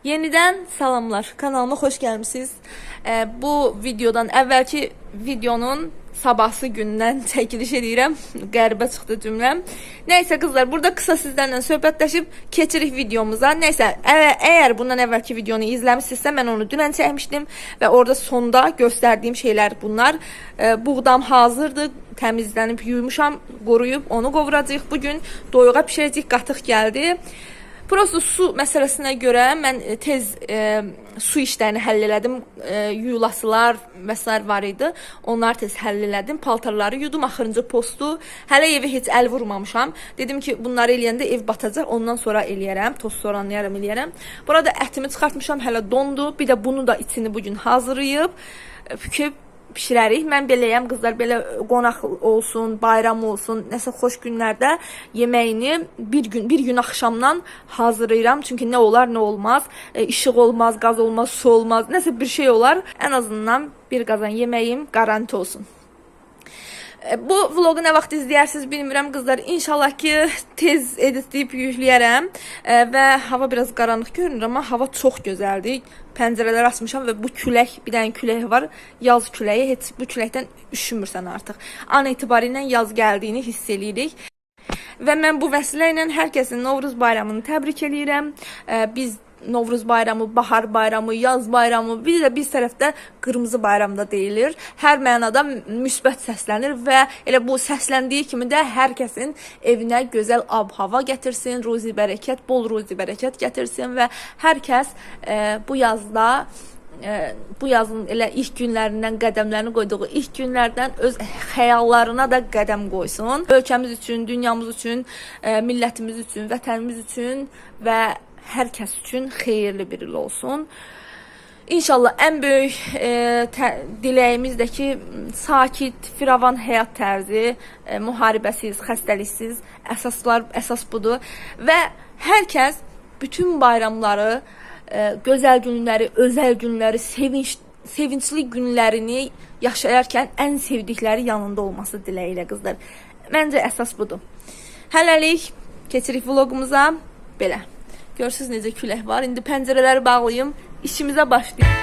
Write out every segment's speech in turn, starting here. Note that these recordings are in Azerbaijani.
Yeniden salamlar. Kanalıma xoş gəlmisiniz. Bu videodan əvvəlki videonun sabahsı gündən çəkiliş edirəm. Qəribə çıxdı cümləm. Nəysə qızlar, burada qısa sizlərlə söhbətləşib keçirik videomuza. Nəysə, əgər bundan əvvəlki videonu izləmişsinizsə, mən onu dünən çəkmişdim və orada sonda göstərdiyim şeylər bunlar. Buğdam hazırdır, təmizlənib yumuşam, qoruyub onu qovuracağıq. Bugün doyuğa pişirəcək, qatıq gəldi. Prosto su məsələsinə görə mən tez su işlərini həll elədim. Yulasılar və s. var idi. Onları tez həll elədim. Paltarları yudum, axırıncı postu. Hələ evə heç əl vurmamışam. Dedim ki, bunları eləyəndə ev batacaq. Ondan sonra eləyərəm. Toz soranlayaram, eləyərəm. Burada ətimi çıxartmışam, hələ dondu. Bir də bunu da içini bugün hazırlayıb, püküb pişirərik. Mən beləyəm qızlar, belə qonaq olsun, bayram olsun, nəsə xoş günlərdə yeməyini bir gün axşamdan hazırlayıram. Çünki nə olar, nə olmaz. İşıq olmaz, qaz olmaz, su olmaz. Nəsə bir şey olar. Ən azından bir qazan yeməyim garanti olsun. Bu vlogu nə vaxt izləyərsiniz bilmirəm qızlar. İnşallah ki tez editləyib yükləyərəm və hava biraz qaranlıq görünür, amma hava çox gözəldir. Pəncərələri açmışam və bu külək, bir dənə külək var, yaz küləyi. Heç bu küləkdən üşümürsən artıq. An etibarı ilə yaz gəldiyini hiss eləyirik. Və mən bu vəsilə ilə hər kəsin Novruz bayramını təbrik eləyirəm. Biz Novruz bayramı, bahar bayramı, yaz bayramı, bir də bir tərəfdə qırmızı bayramda deyilir. Hər mənada müsbət səslənir və elə bu səsləndiyi kimi də hər kəsin evinə gözəl ab-hava gətirsin, ruzi bərəkət, bol ruzi bərəkət gətirsin və hər kəs bu yazın elə ilk günlərindən qədəmlərini qoyduğu ilk günlərdən öz xəyallarına da qədəm qoysun. Ölkəmiz üçün, dünyamız üçün, millətimiz üçün, vətənimiz üçün və hər kəs üçün xeyirli bir il olsun. İnşallah ən böyük diləyimiz də ki, sakit, firavan həyat tərzi, müharibəsiz, xəstəliksiz, əsas budur. Və hər kəs bütün bayramları, gözəl günləri, özəl günləri, sevincli günlərini yaşayarkən ən sevdikləri yanında olması diləyilə qızlar. Məncə əsas budur. Hələlik keçirik vlogumuza belə. Görürsünüz necə külək var. İndi pəncərələri bağlayım, işimizə başlayayım.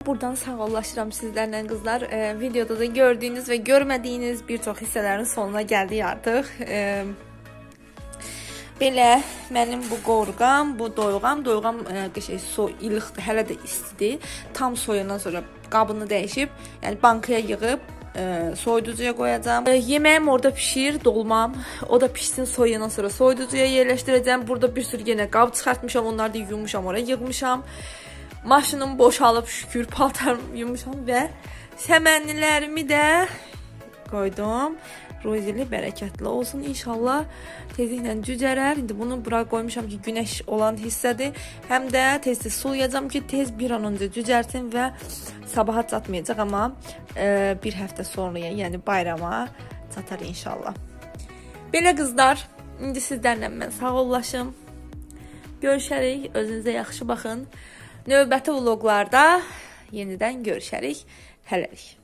Buradan sağollaşıram sizlərlə qızlar. Videoda da gördüyünüz və görmədiyiniz bir çox hissələrin sonuna gəldik artıq. Belə mənim bu qorğam, bu doyğam ilıq hələ də istidir. Tam soyandan sonra qabını dəyişib, yəni bankaya yığıb soyuducuya qoyacağam. Yeməyim orada pişir, dolmam. O da pişsin, soyandan sonra soyuducuya yerləşdirəcəm. Burada bir sürü yenə qab çıxartmışam, onları da yumuşam, oraya yığmışam. Maşınım boşalıb şükür, paltarımı yumuşam və səmənlilərimi də qoydum. Rozeli bərəkətli olsun inşallah. Tezliklə cücərər. İndi bunu bura qoymuşam ki, günəş olan hissədir. Həm də tez-tez sulayacağam ki, tez bir an öncə cücərsin və sabaha çatmayacaq, amma bir həftə sonraya, yəni bayrama çatar inşallah. Belə qızlar, indi sizlərlə mən sağollaşım. Görüşərik, özünüzə yaxşı baxın. Növbəti vloqlarda yenidən görüşərik. Hələlik.